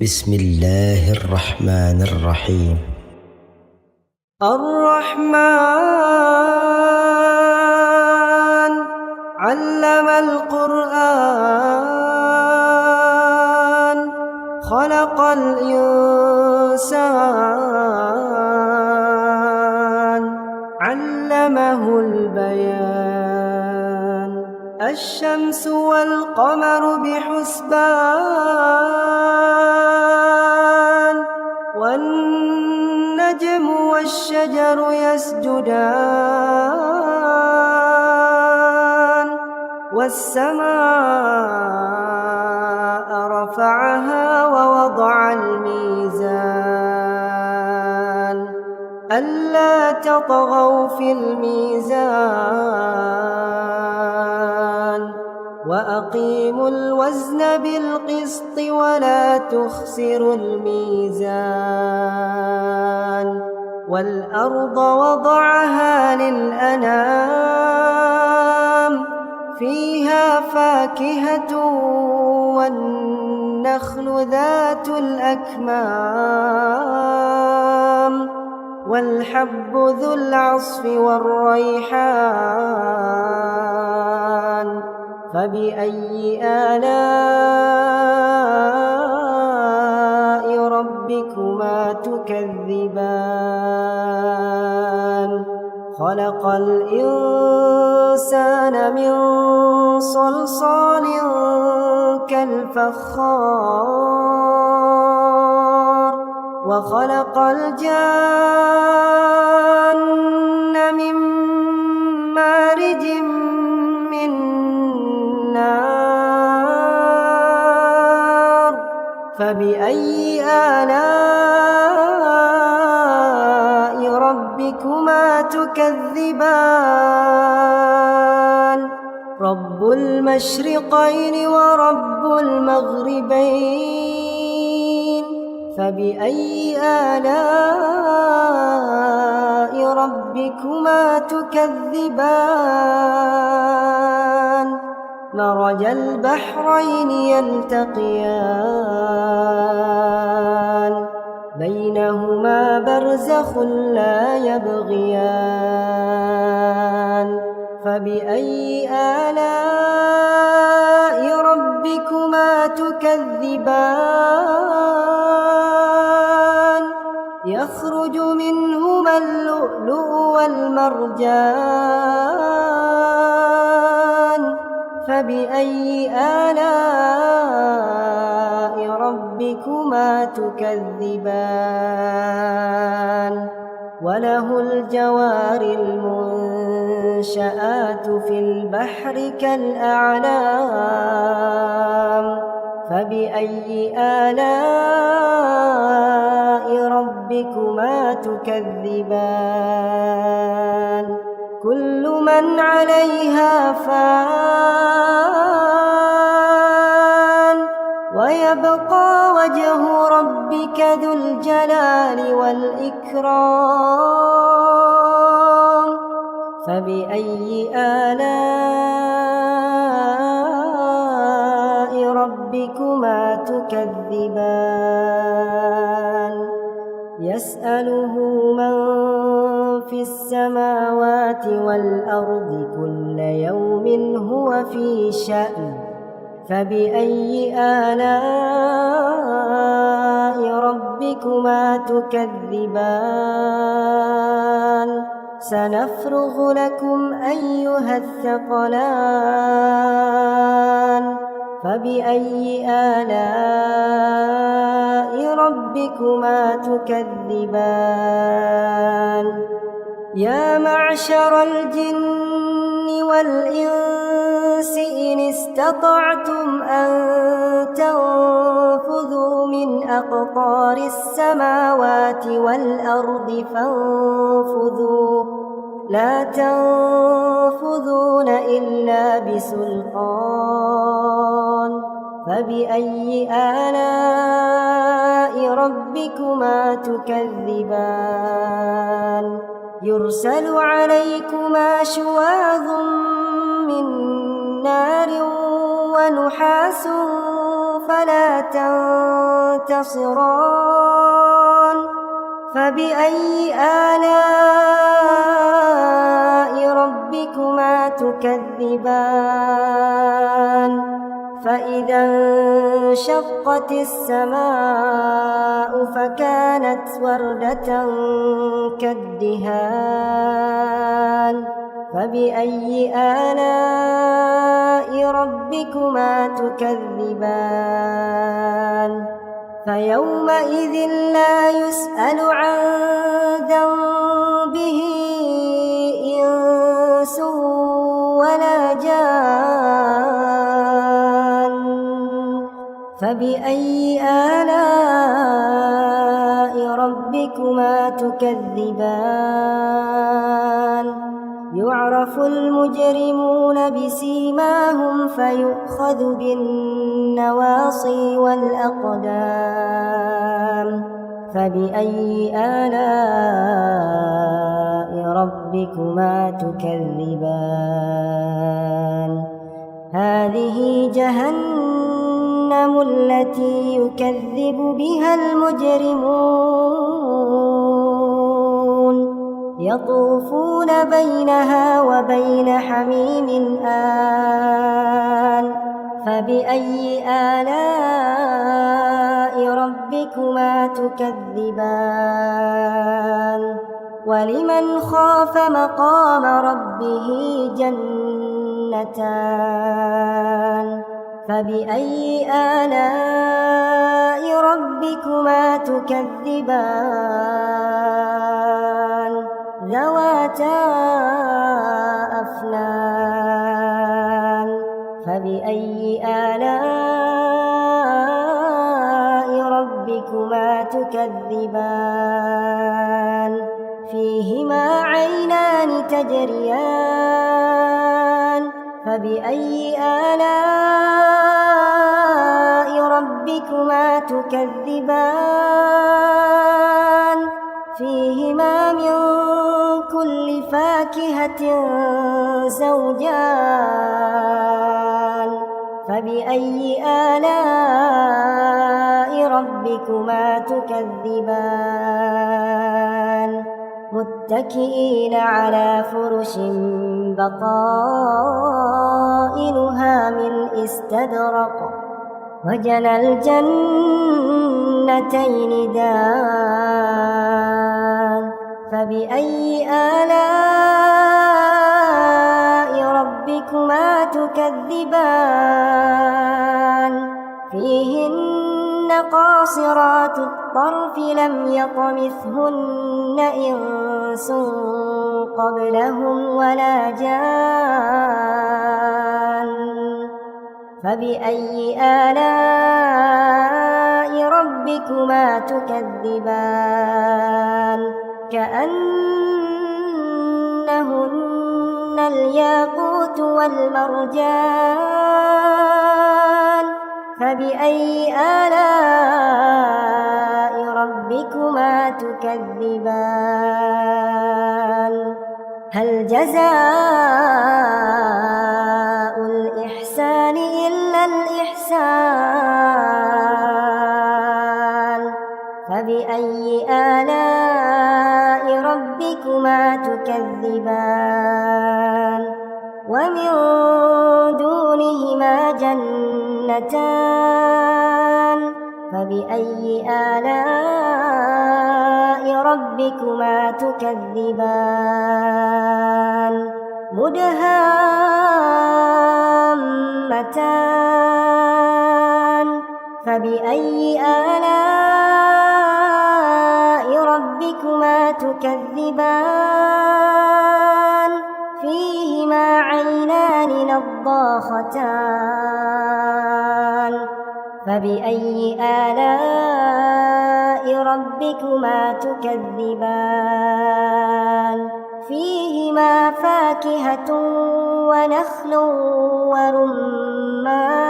بسم الله الرحمن الرحيم. الرحمن علم القرآن خلق الإنسان علمه البيان الشمس والقمر بحسبان والنجم والشجر يسجدان والسماء رفعها ووضع الميزان ألا تطغوا في الميزان وأقيموا الوزن بالقسط ولا تخسروا الميزان والأرض وضعها للأنام فيها فاكهة والنخل ذات الأكمام والحب ذو العصف والريحان فبأي آلاء ربكما تكذبان خلق الإنسان من صلصال كالفخار وخلق الجان من مارج من نار فبأي آلاء ربكما تكذبان رب المشرقين ورب المغربين فبأي آلاء ربكما تكذبان مرج البحرين يلتقيان بينهما برزخ لا يبغيان فبأي آلاء ربكما تكذبان يخرج منهما اللؤلؤ والمرجان فبأي آلاء ربكما تكذبان وله الجوار المنشآت في البحر كالأعلام فبأي آلاء ربكما تكذبان كل من عليها فان ويبقى وجه ربك ذو الجلال والإكرام فبأي آلاء ربكما تكذبان يسأله من في السماوات والأرض كل يوم هو في شأن فبأي آلاء ربكما تكذبان سنفرغ لكم أيها الثقلان فبأي آلاء ربكما تكذبان يا معشر الجن والإنس إن استطعتم أن تنفذوا من أقطار السماوات والأرض فانفذوا لا تنفذون إلا بسلطان فبأي آلاء ربكما تكذبان يرسل عليكما شواظ من نار ونحاس فلا تنتصران فبأي آلاء ربكما تكذبان فإذا انشقت السماء فكانت وردة كالدهان فبأي آلاء ربكما تكذبان فيومئذ لا يسأل عن ذنبه إنس ولا جان فبأي آلاء ربكما تكذبان يعرف المجرمون بسيماهم فيؤخذ بالنواصي والأقدام فبأي آلاء ربكما تكذبان هذه جهنم التي يكذب بها المجرمون يطوفون بينها وبين حميم آن فبأي آلاء ربكما تكذبان ولمن خاف مقام ربه جنتان فبأي آلاء ربكما تكذبان ذواتا أفنان فبأي آلاء ربكما تكذبان فيهما عينان تجريان فبأي آلاء ربكما تكذبان فيهما من كل فاكهة زوجان فبأي آلاء ربكما تكذبان متكئين على فرش بطائنها من استبرق وجنى الجنتين دان فبأي آلاء ربكما تكذبان فيهن قاصرات الطرف لم يطمثهن إنس قبلهم ولا جان فبأي آلاء ربكما تكذبان كأنهن الياقوت والمرجان فبأي آلاء ربكما تكذبان هل جزاء الإحسان إلا الإحسان فبأي آلاء ربكما تكذبان ومن دونهما جنتان فبأي آلاء ربكما تكذبان مدهامتان فبأي آلاء ربكما تكذبان فيهما عينان نضاختان فبأي آلاء ربكما تكذبان فيهما فاكهة ونخل ورمان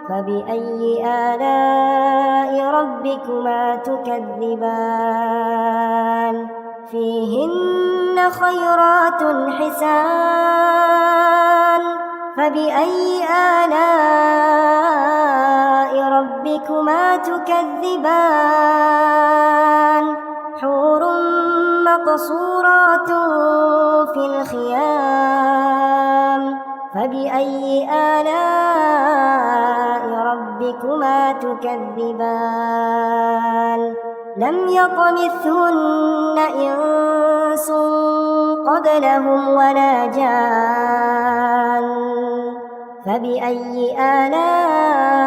فبأي آلاء ربكما تكذبان فيهن خيرات حسان فبأي آلاء ربكما تكذبان حور مقصورات في الخيام فبأي آلاء ربكما تكذبان لم يطمثهن إنس قبلهم ولا جان فبأي آلاء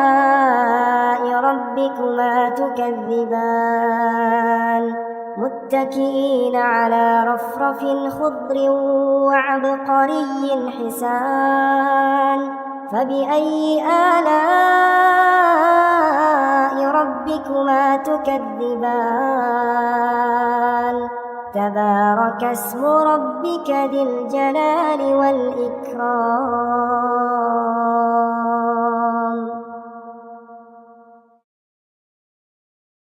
ربكما تكذبان متكئين على رفرف خضر وعبقري حسان فبأي آلاء ربكما تكذبان تبارك اسم ربك ذي الجلال والإكرام